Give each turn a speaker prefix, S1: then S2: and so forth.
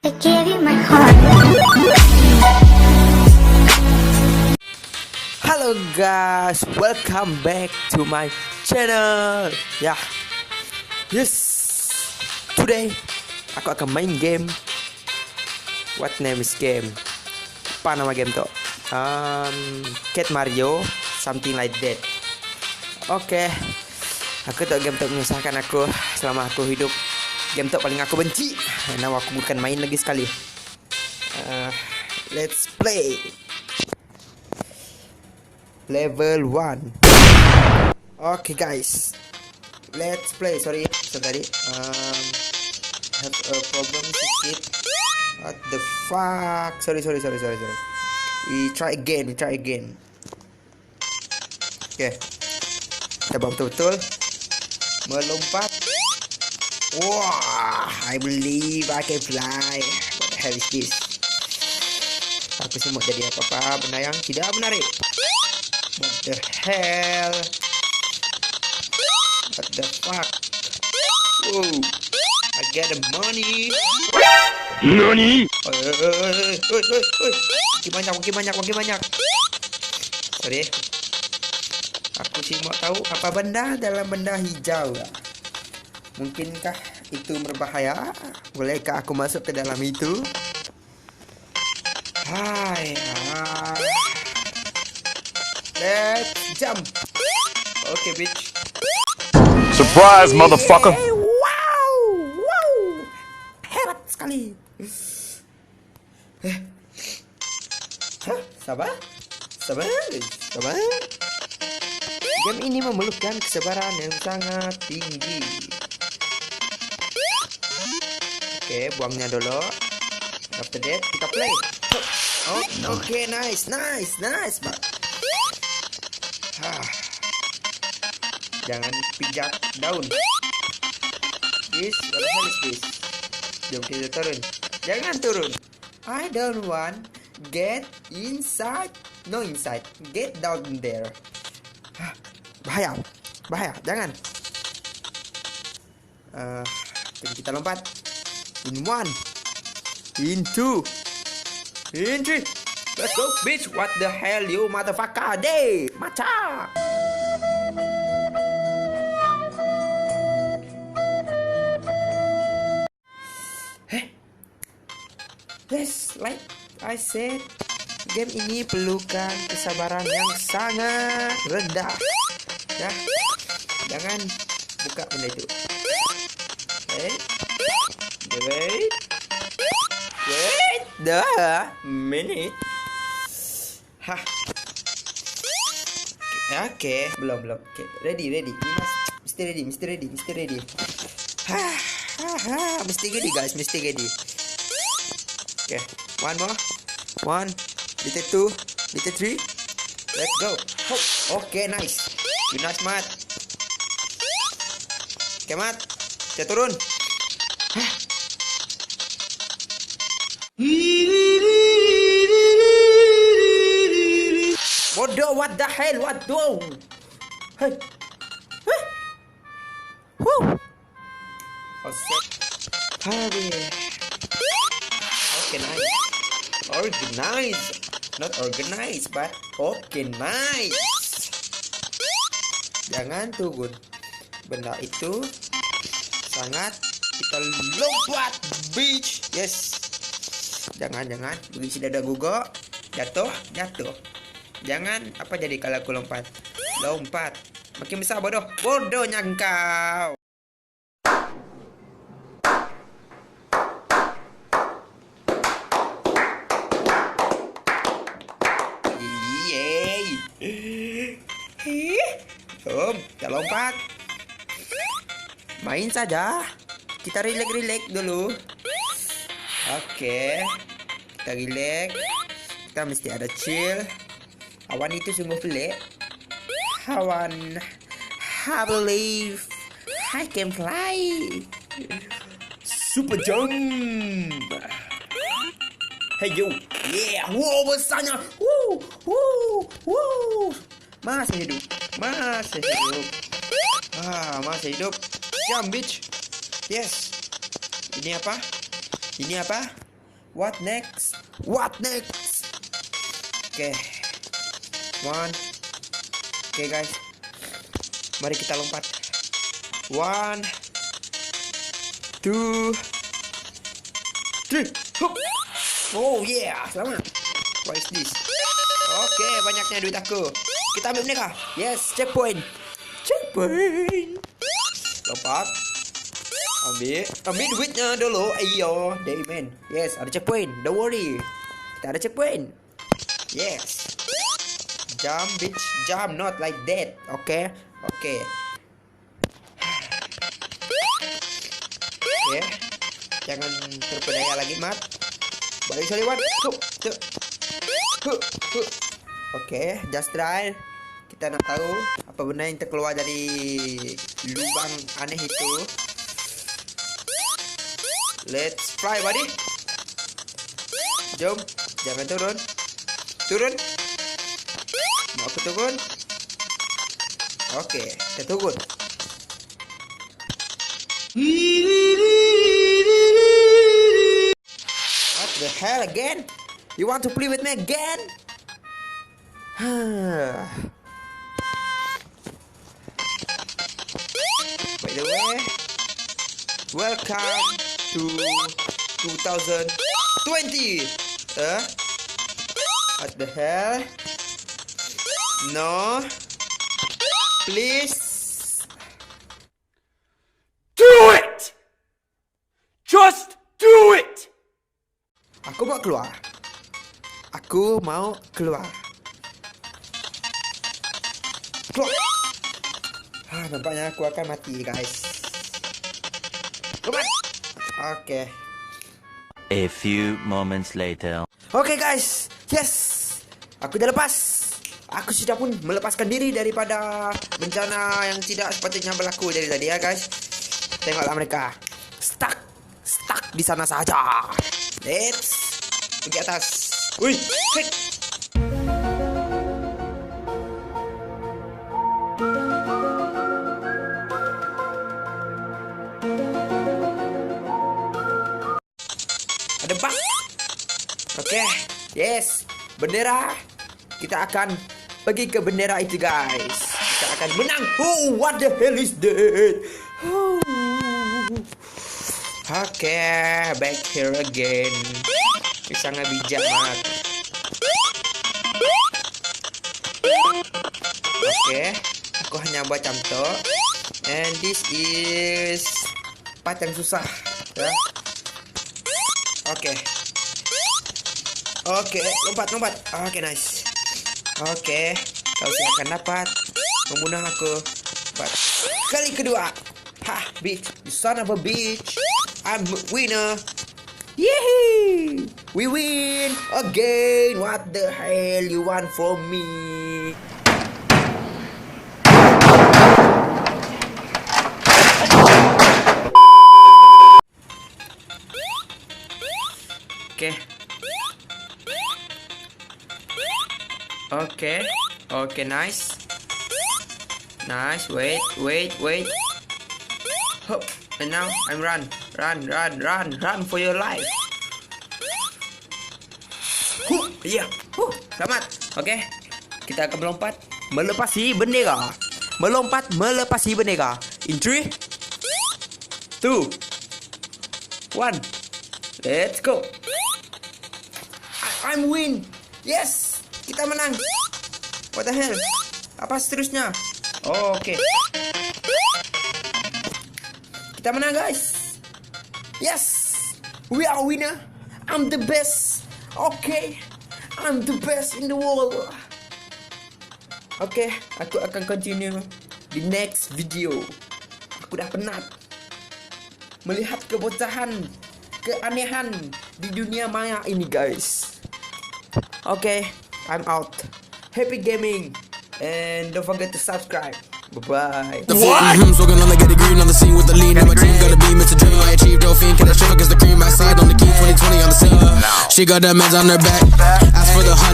S1: I gave you my heart.
S2: Halo guys, welcome back to my channel. Yes. Today aku akan main game. What name is game? Apa nama game tuh? Cat Mario, something like that. Oke. Aku tuh game tuh menyusahkan aku selama aku hidup. Game tuh paling aku benci. Nah, aku bukan main lagi sekali. Let's play. Level 1. Okay guys, let's play. Sorry tadi have a problem with it. What the fuck? Sorry. We try again. Okay, kita betul melompat. Wah, I believe I can fly. What the hell is this? Aku sih mau jadi apa-apa benda yang tidak menarik. What the hell? What the fuck? Whoa, I get the money.
S3: Nani?
S2: Makin banyak. Sorry. Aku sih mau tahu apa benda dalam benda hijau. Mungkinkah itu berbahaya? Bolehkah aku masuk ke dalam itu? Hai. Let's jump. Okay, bitch.
S3: Surprise, motherfucker.
S2: Wow. Hebat sekali. Sabar. Game ini memerlukan kesabaran yang sangat tinggi. Oke, buangnya dulu. After that, kita play. Oke, nice, Pak. Jangan pijak daun. This, what the hell is this? Jom kita turun. Jangan turun. I don't want get inside. No inside. Get down there. Bahaya. Jangan. Kita lompat. In 1, in 2, in 3. Let's go, bitch. What the hell, you motherfucker? Day, maca. Yes, like I said, game ini perlukan kesabaran yang sangat rendah. Ya, jangan buka benda itu. Wait the minute. Okay. Belum. Okay, ready. Mesti ready. Mesti ready, guys. Okay, one more. 1, little 2, little 3. Let's go. Okay, nice. You nice, Mat. Okay, Mat. Kita turun. Bodoh, what the hell? What the? Hey. Woo. Okay, nice. Organized. Not organized, but organized. Jangan turun. Benda itu sangat kita lompat, bitch. Yes. Jangan. Begitu sudah ada gugo, jatuh. Jangan apa jadi kalau aku lompat. Makin besar bodohnya engkau. Kita lompat. Main saja. Kita relax dulu. Oke. Kita relax. Kita mesti ada chill. Awan itu sungguh pelik. I believe I can fly. Super jump. Hey yo. Yeah. Wow, besarnya. Woo. Masih hidup. Masih hidup. Jump, bitch. Yes. Ini apa? What next? What next? Oke. One. Oke guys. Mari kita lompat. 1 2 3. Hup. Oh yeah, selamat. What is this? Oke, banyaknya duit aku. Kita ambil mereka. Yes, checkpoint. Checkpoint. Lompat. Ambil duitnya dulu. Ayo, diamond. Yes, ada checkpoint. Don't worry. Kita ada checkpoint. Yes. Jump, bitch. Jump, not like that. Oke. Oke. Oke. Jangan terpedaya lagi, Mat. Balik saliwan. Oke, just try. Kita nak tahu apa benar yang terkeluar dari lubang aneh itu. Let's fly, buddy. Jom, jangan turun. Turun. Mau aku turun? Oke, kita turun. What the hell again? You want to play with me again? By the way, welcome to 2020. What the hell? No. Please.
S3: Do it! Just do it!
S2: Aku mau keluar. Aku mau keluar. Keluar. Nampaknya aku akan mati, guys. Keluar. Oke.
S1: A few moments later.
S2: Oke, guys. Yes. Aku dah lepas. Aku sudah pun melepaskan diri daripada bencana yang tidak sepatutnya berlaku dari tadi ya, guys. Tengoklah mereka. Stuck di sana saja. Let's pergi atas. Wih, quick. Ada bug. Oke, yes. Bendera. Kita akan pergi ke bendera itu, guys. Kita akan menang. Oh, what the hell is that? Oh. Oke, back here again. Bisa nggak bijak, Mat. Oke, aku hanya buat contoh. And this is part yang susah, ya. Oke. Oke, lompat. Oke, nice. Oke, kau akan dapat membunuh aku. Kali kedua. Hah, bitch. You son of a bitch. I'm a winner. Yee! We win again. What the hell you want from me? Okay, nice. Wait. Hop, and now I'm run for your life. Selamat. Oke, kita akan melepasi bendera. Melepasi bendera. In 3, 2, 1. Let's go. I'm win. Yes, kita menang. What the hell? Apa seterusnya? Oke. Kita menang, guys. Yes, we are winner. I'm the best. Okay, I'm the best in the world. Oke, aku akan continue di next video. Aku udah penat melihat kebocahan, keanehan di dunia maya ini, guys. Oke, I'm out. Happy gaming, and don't forget to subscribe. Bye-bye.
S4: Smoking on the get green on the scene with the lean. And my team got a beam, it's a dream. I achieved Delphine. Can I shiver cause the cream outside on the key 2020 on the scene. She got that meds on her back. Ask for the 100.